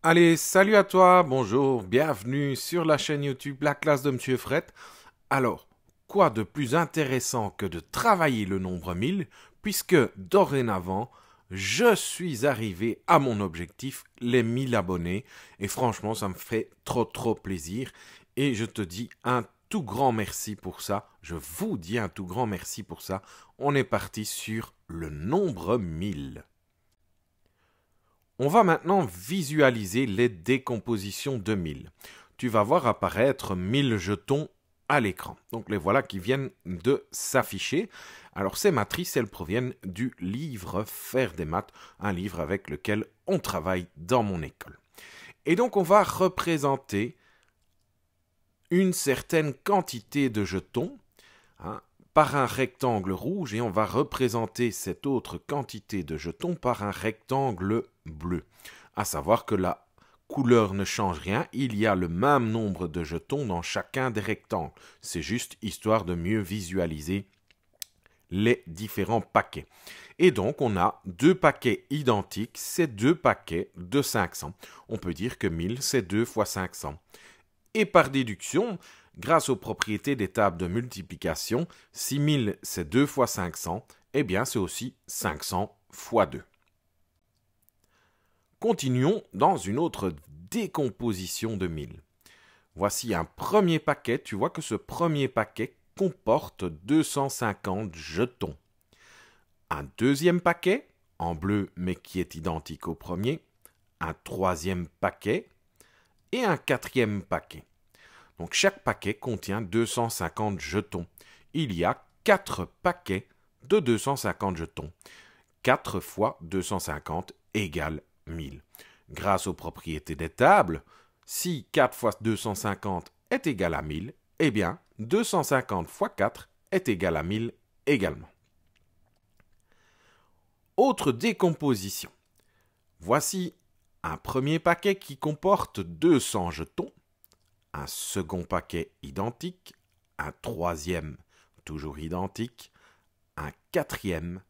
Allez, salut à toi, bonjour, bienvenue sur la chaîne YouTube La classe de Monsieur Fred. Alors, quoi de plus intéressant que de travailler le nombre 1000, puisque dorénavant, je suis arrivé à mon objectif, les 1000 abonnés, et franchement, ça me fait trop plaisir, et je te dis un tout grand merci pour ça, je vous dis un tout grand merci pour ça. On est parti sur le nombre 1000. On va maintenant visualiser les décompositions de 1000. Tu vas voir apparaître 1000 jetons à l'écran. Donc les voilà qui viennent de s'afficher. Alors ces matrices, elles proviennent du livre Faire des maths, un livre avec lequel on travaille dans mon école. Et donc on va représenter une certaine quantité de jetons, hein, par un rectangle rouge, et on va représenter cette autre quantité de jetons par un rectangle bleu. À savoir que la couleur ne change rien, il y a le même nombre de jetons dans chacun des rectangles. C'est juste histoire de mieux visualiser les différents paquets. Et donc, on a deux paquets identiques, c'est deux paquets de 500. On peut dire que 1000, c'est 2 fois 500. Et par déduction, grâce aux propriétés des tables de multiplication, si 1000 c'est 2 fois 500, eh bien c'est aussi 500 fois 2. Continuons dans une autre décomposition de 1000. Voici un premier paquet, tu vois que ce premier paquet comporte 250 jetons. Un deuxième paquet, en bleu mais qui est identique au premier, un troisième paquet et un quatrième paquet. Donc chaque paquet contient 250 jetons. Il y a 4 paquets de 250 jetons. 4 fois 250 égale 1000. Grâce aux propriétés des tables, si 4 fois 250 est égal à 1000, eh bien 250 fois 4 est égal à 1000 également. Autre décomposition. Voici un premier paquet qui comporte 200 jetons, un second paquet identique, un troisième toujours identique, un quatrième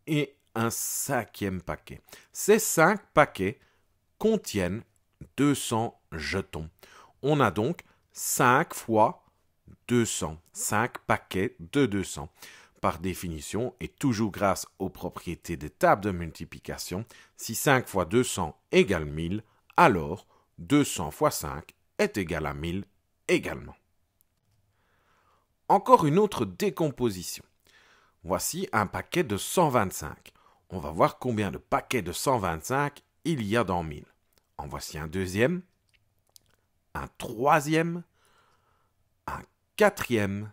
et un cinquième paquet. Ces 5 paquets contiennent 200 jetons. On a donc 5 fois 200, 5 paquets de 200. Par définition, et toujours grâce aux propriétés des tables de multiplication, si 5 fois 200 égale 1000, alors 200 fois 5 est égal à 1000 également. Encore une autre décomposition. Voici un paquet de 125. On va voir combien de paquets de 125 il y a dans 1000. En voici un deuxième, un troisième, un quatrième,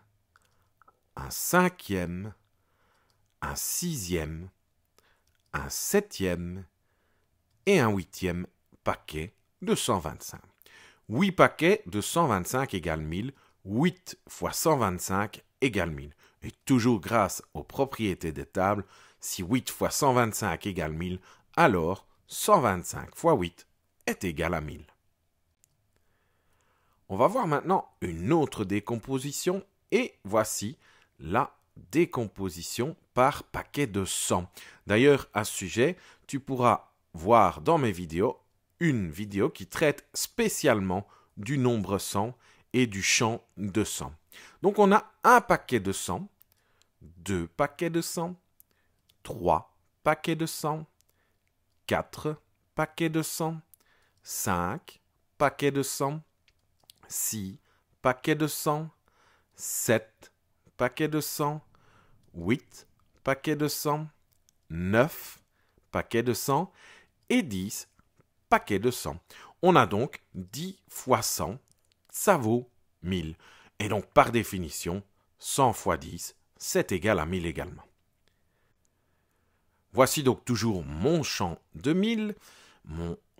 un cinquième, un sixième, un septième et un huitième paquet de 125. 8 paquets de 125 égale 1000, 8 fois 125 égale 1000. Et toujours grâce aux propriétés des tables, si 8 fois 125 égale 1000, alors 125 fois 8 est égal à 1000. On va voir maintenant une autre décomposition et voici la décomposition par paquet de 100. D'ailleurs, à ce sujet, tu pourras voir dans mes vidéos une vidéo qui traite spécialement du nombre 100 et du champ de 100. Donc on a un paquet de 100, deux paquets de 100, trois paquets de 100, 4 paquets de 100, 5 paquets de 100, 6 paquets de 100, 7 paquets de 100, 8 paquets de 100, 9 paquets de 100 et 10 paquets de 100. On a donc 10 fois 100, ça vaut 1000. Et donc par définition, 100 fois 10, c'est égal à 1000 également. Voici donc toujours mon champ de 1000,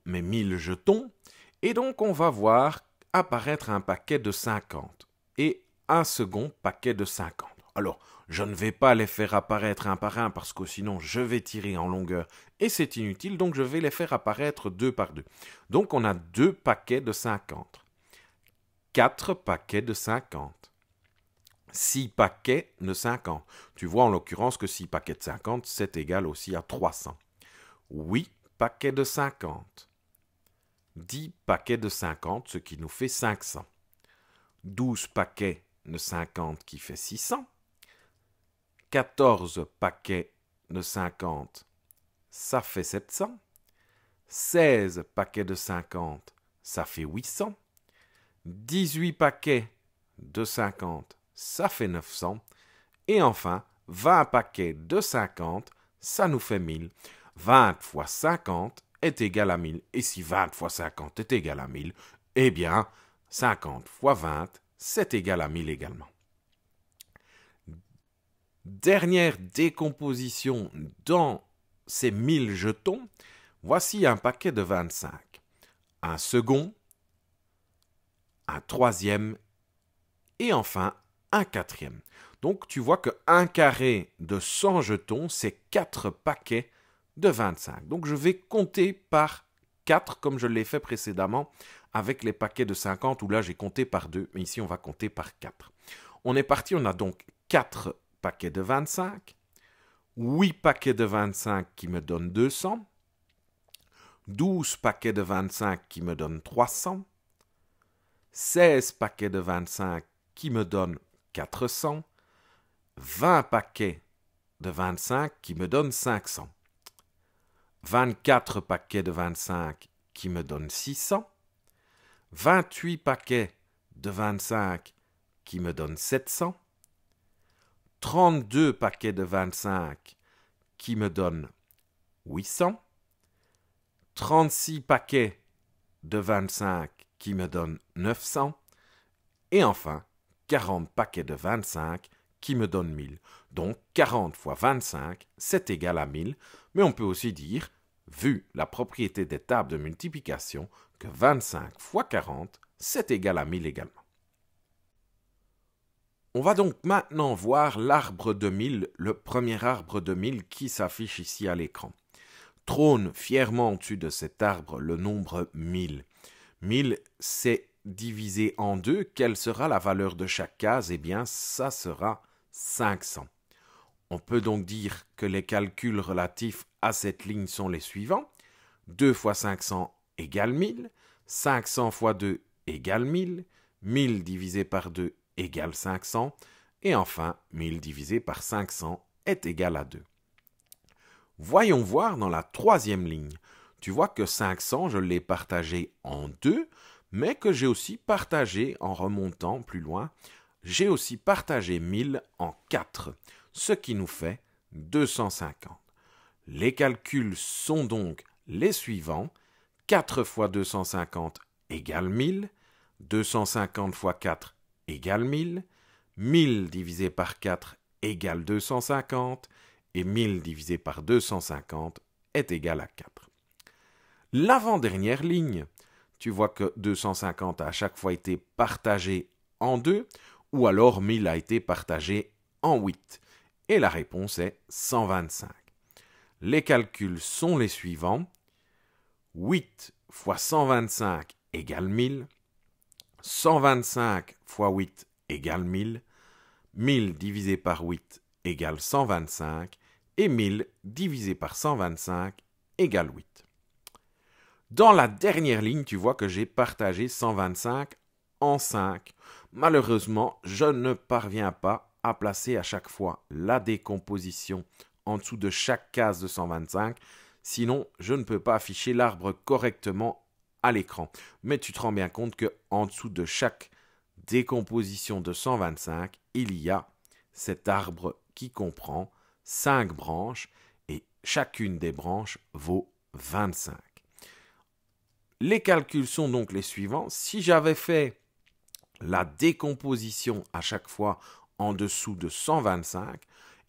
mes 1000 jetons, et donc on va voir apparaître un paquet de 50 et un second paquet de 50. Alors, je ne vais pas les faire apparaître un par un parce que sinon je vais tirer en longueur et c'est inutile, donc je vais les faire apparaître deux par deux. Donc on a deux paquets de 50, 4 paquets de 50, 6 paquets de 50. Tu vois en l'occurrence que 6 paquets de 50, c'est égal aussi à 300. 8 paquets de 50, 10 paquets de 50, ce qui nous fait 500. 12 paquets de 50 qui fait 600. 14 paquets de 50, ça fait 700. 16 paquets de 50, ça fait 800. 18 paquets de 50, ça fait 900. Et enfin, 20 paquets de 50, ça nous fait 1000. 20 fois 50 est égal à 1000. Et si 20 fois 50 est égal à 1000, eh bien, 50 fois 20, c'est égal à 1000 également. Dernière décomposition dans ces 1000 jetons, voici un paquet de 25. Un second, un troisième et enfin un quatrième. Donc tu vois que 1 carré de 100 jetons, c'est 4 paquets de 25. Donc je vais compter par 4 comme je l'ai fait précédemment avec les paquets de 50 où là j'ai compté par 2, mais ici on va compter par 4. On est parti, on a donc 4 paquets de 25, 8 paquets de 25 qui me donnent 200, 12 paquets de 25 qui me donnent 300, 16 paquets de 25 qui me donnent 400, 20 paquets de 25 qui me donnent 500, 24 paquets de 25 qui me donnent 600, 28 paquets de 25 qui me donnent 700, 32 paquets de 25 qui me donnent 800, 36 paquets de 25 qui me donnent 900, et enfin 40 paquets de 25 qui me donnent 1000. Donc 40 fois 25, c'est égal à 1000, mais on peut aussi dire, vu la propriété des tables de multiplication, que 25 fois 40, c'est égal à 1000 également. On va donc maintenant voir l'arbre de 1000, le premier arbre de 1000 qui s'affiche ici à l'écran. Trône fièrement au-dessus de cet arbre le nombre 1000. 1000, c'est divisé en 2. Quelle sera la valeur de chaque case? Eh bien, ça sera 500. On peut donc dire que les calculs relatifs à cette ligne sont les suivants. 2 fois 500 égale 1000. 500 fois 2 égale 1000. 1000 divisé par 2 égale 500. Et enfin, 1000 divisé par 500 est égal à 2. Voyons voir dans la troisième ligne. Tu vois que 500, je l'ai partagé en 2, mais que j'ai aussi partagé, en remontant plus loin, j'ai aussi partagé 1000 en 4, ce qui nous fait 250. Les calculs sont donc les suivants. 4 fois 250 égale 1000, 250 fois 4 égale 1000, 1000 divisé par 4 égale 250, et 1000 divisé par 250 est égal à 4. L'avant-dernière ligne, tu vois que 250 a à chaque fois été partagé en 2, ou alors 1000 a été partagé en 8. Et la réponse est 125. Les calculs sont les suivants. 8 fois 125 égale 1000. 125 fois 8 égale 1000. 1000 divisé par 8 égale 125. Et 1000 divisé par 125 égale 8. Dans la dernière ligne, tu vois que j'ai partagé 125 en 5. Malheureusement, je ne parviens pas à placer à chaque fois la décomposition en dessous de chaque case de 125. Sinon, je ne peux pas afficher l'arbre correctement à l'écran. Mais tu te rends bien compte qu'en dessous de chaque décomposition de 125, il y a cet arbre qui comprend 5 branches et chacune des branches vaut 25. Les calculs sont donc les suivants. Si j'avais fait la décomposition à chaque fois en dessous de 125,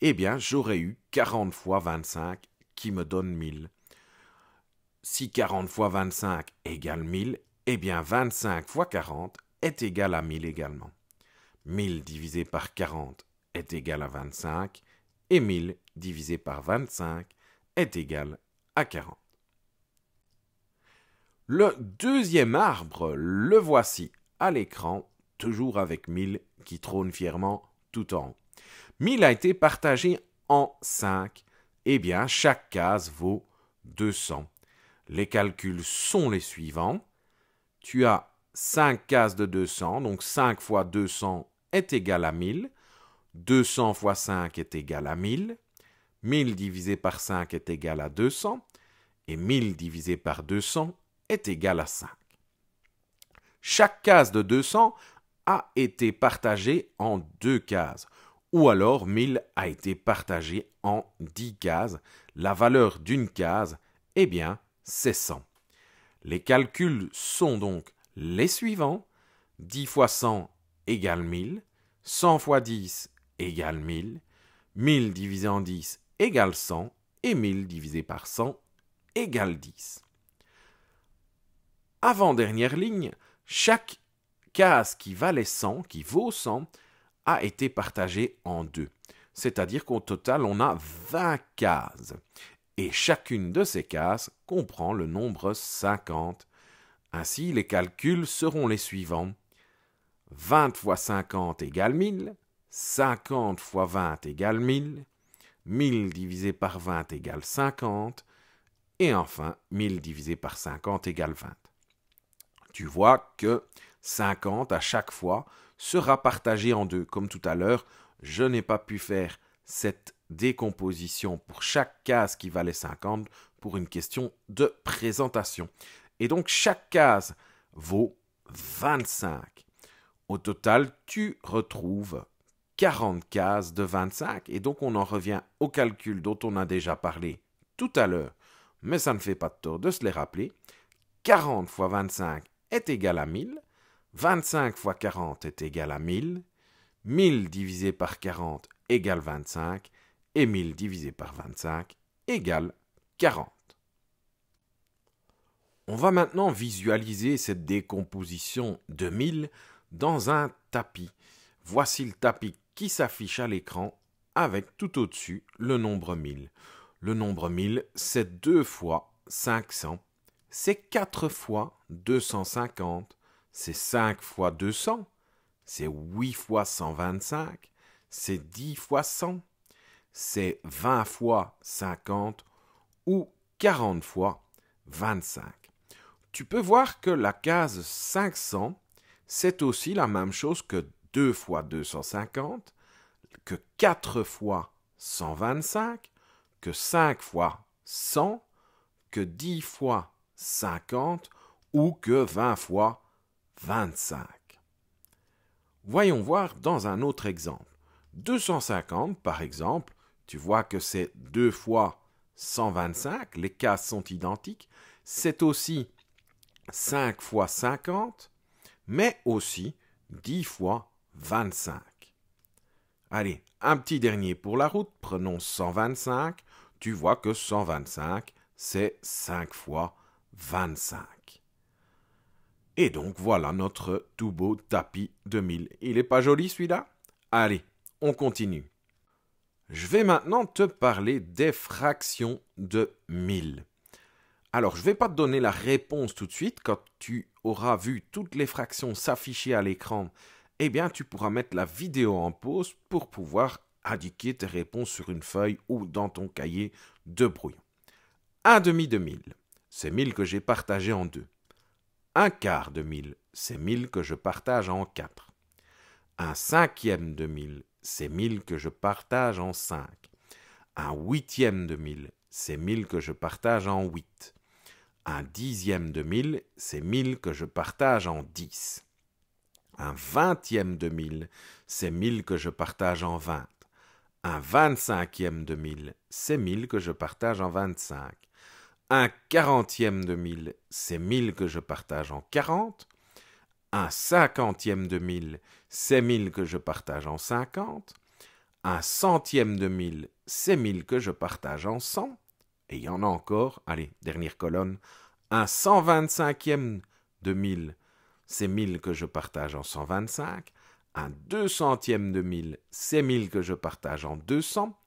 eh bien j'aurais eu 40 fois 25 qui me donne 1000. Si 40 fois 25 égale 1000, eh bien 25 fois 40 est égal à 1000 également. 1000 divisé par 40 est égal à 25 et 1000 divisé par 25 est égal à 40. Le deuxième arbre, le voici à l'écran, toujours avec 1000 qui trône fièrement tout en haut. 1000 a été partagé en 5, eh bien chaque case vaut 200. Les calculs sont les suivants. tu as 5 cases de 200, donc 5 fois 200 est égal à 1000. 200 fois 5 est égal à 1000. 1000 divisé par 5 est égal à 200. Et 1000 divisé par 200 est égal à 5. Chaque case de 200 a été partagée en 2 cases. Ou alors 1000 a été partagé en 10 cases. La valeur d'une case, eh bien, c'est 100. Les calculs sont donc les suivants. 10 fois 100 égale 1000. 100 fois 10 égale 1000. 1000 divisé en 10 égale 100. Et 1000 divisé par 100 égale 10. Avant-dernière ligne, chaque case qui valait 100, qui vaut 100, a été partagée en 2. C'est-à-dire qu'au total, on a 20 cases. Et chacune de ces cases comprend le nombre 50. Ainsi, les calculs seront les suivants. 20 fois 50 égale 1000. 50 fois 20 égale 1000. 1000 divisé par 20 égale 50. Et enfin, 1000 divisé par 50 égale 20. Tu vois que 50 à chaque fois sera partagé en 2. Comme tout à l'heure, je n'ai pas pu faire cette décomposition pour chaque case qui valait 50 pour une question de présentation. Et donc, chaque case vaut 25. Au total, tu retrouves 40 cases de 25. Et donc, on en revient au calcul dont on a déjà parlé tout à l'heure. Mais ça ne fait pas de tort de se les rappeler. 40 fois 25 est égal à 1000. 25 fois 40 est égal à 1000. 1000 divisé par 40 égale 25. Et 1000 divisé par 25 égale 40. On va maintenant visualiser cette décomposition de 1000 dans un tapis. Voici le tapis qui s'affiche à l'écran avec tout au-dessus le nombre 1000. Le nombre 1000, c'est 2 fois 500, c'est 4 fois 250, c'est 5 fois 200, c'est 8 fois 125, c'est 10 fois 100, c'est 20 fois 50 ou 40 fois 25. Tu peux voir que la case 500, c'est aussi la même chose que 2 fois 250, que 4 fois 125, que 5 fois 100, que 10 fois 50 ou que 20 fois 25. Voyons voir dans un autre exemple. 250, par exemple, tu vois que c'est 2 fois 125, les cases sont identiques. C'est aussi 5 fois 50, mais aussi 10 fois 25. Allez, un petit dernier pour la route, prenons 125. Tu vois que 125, c'est 5 fois 25. Et donc voilà notre tout beau tapis de 1000. Il n'est pas joli celui-là? Allez, on continue. Je vais maintenant te parler des fractions de 1000. Alors, je ne vais pas te donner la réponse tout de suite. Quand tu auras vu toutes les fractions s'afficher à l'écran, eh bien, tu pourras mettre la vidéo en pause pour pouvoir indiquer tes réponses sur une feuille ou dans ton cahier de brouillon. Un demi de 1000, c'est 1000 que j'ai partagé en 2. Un quart de 1000, c'est 1000 que je partage en 4. Un cinquième de 1000, c'est 1000 que je partage en 5. Un huitième de 1000, c'est 1000 que je partage en 8. Un dixième de 1000, c'est 1000 que je partage en 10. Un vingtième de 1000, c'est 1000 que je partage en 20. Un 25e de 1000, c'est 1000 que je partage en 25. Un 40e de 1000, c'est 1000 que je partage en 40. Un 50e de 1000, c'est 1000 que je partage en 50. Un centième de 1000, c'est 1000 que je partage en 100. Et il y en a encore, allez, dernière colonne. Un 125e de 1000, c'est 1000 que je partage en 125. Un 200e de 1000, c'est 1000 que je partage en 200.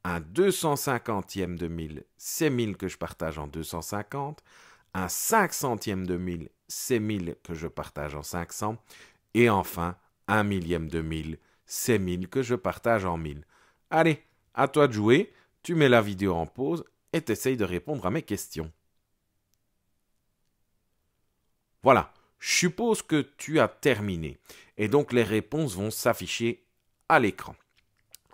Un 250e de 1000, c'est 1000 que je partage en 250. Un 500e de 1000, c'est 1000 que je partage en 500. Et enfin, un millième de 1000, c'est 1000 que je partage en 1000. Allez, à toi de jouer, tu mets la vidéo en pause et t'essayes de répondre à mes questions. Voilà, Je suppose que tu as terminé. Et donc les réponses vont s'afficher à l'écran.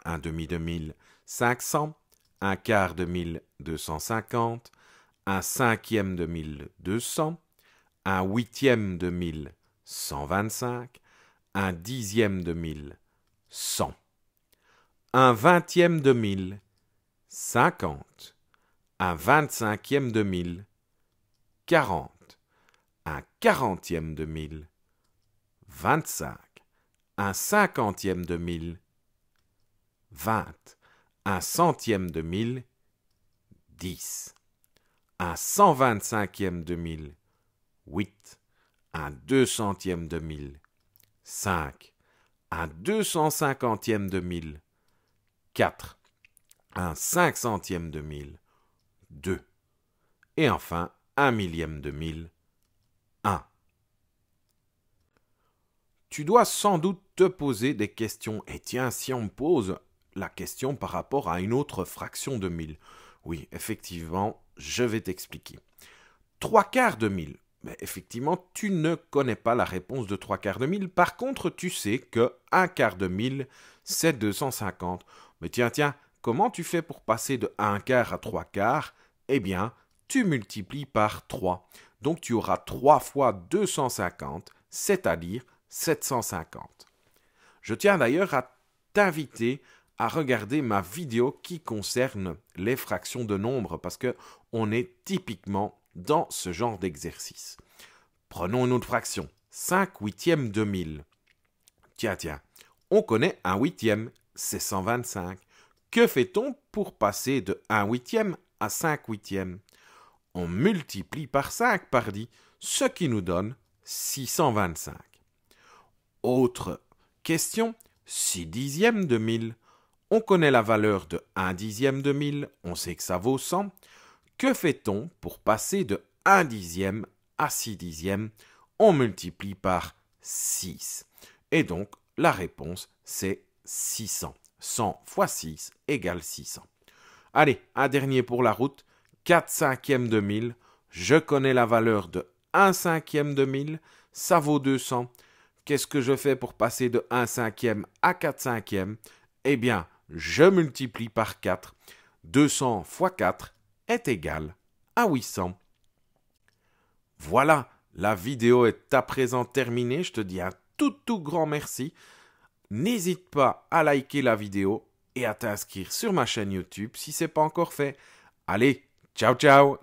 Un demi de 1000, 500. Un quart de 1000, 250. Un cinquième de 1000, 200. Un huitième de 1000, 125. Un dixième de 1000, 100. Un vingtième de 1000, 50. Un vingt-cinquième de 1000, 40. Un quarantième de 1000, 25. Un cinquantième de 1000, 20. Un centième de 1000, 10. Un 125e de 1000, 8. Un 200e de 1000, 5. Un 250e de 1000, 4. Un 500e de 1000, 2. Et enfin, un millième de 1000, 1. Tu dois sans doute te poser des questions. Et tiens, si on me pose la question par rapport à une autre fraction de 1000. Oui, effectivement, je vais t'expliquer. 3 quarts de 1000. Mais effectivement, tu ne connais pas la réponse de 3 quarts de 1000. Par contre, tu sais que 1 quart de 1000, c'est 250. Mais tiens, comment tu fais pour passer de 1 quart à 3 quarts? Eh bien, tu multiplies par 3. Donc, tu auras 3 fois 250, c'est-à-dire 750. Je tiens d'ailleurs à t'inviter à regarder ma vidéo qui concerne les fractions de nombres parce que on est typiquement dans ce genre d'exercice. Prenons une autre fraction, 5 huitièmes de 1000. Tiens, on connaît 1 huitième, c'est 125. Que fait-on pour passer de 1 huitième à 5 huitièmes? On multiplie par 5, pardi, ce qui nous donne 625. Autre question, 6 dixièmes de 1000. On connaît la valeur de 1 dixième de 1000, on sait que ça vaut 100. Que fait-on pour passer de 1 dixième à 6 dixièmes? On multiplie par 6. Et donc, la réponse, c'est 600. 100 fois 6 égale 600. Allez, un dernier pour la route. 4 cinquièmes de 1000. Je connais la valeur de 1 cinquième de 1000. Ça vaut 200. Qu'est-ce que je fais pour passer de 1 cinquième à 4 cinquièmes? Eh bien, je multiplie par 4. 200 fois 4 est égal à 800. Voilà, la vidéo est à présent terminée. Je te dis un tout grand merci. N'hésite pas à liker la vidéo et à t'inscrire sur ma chaîne YouTube si ce n'est pas encore fait. Allez, ciao!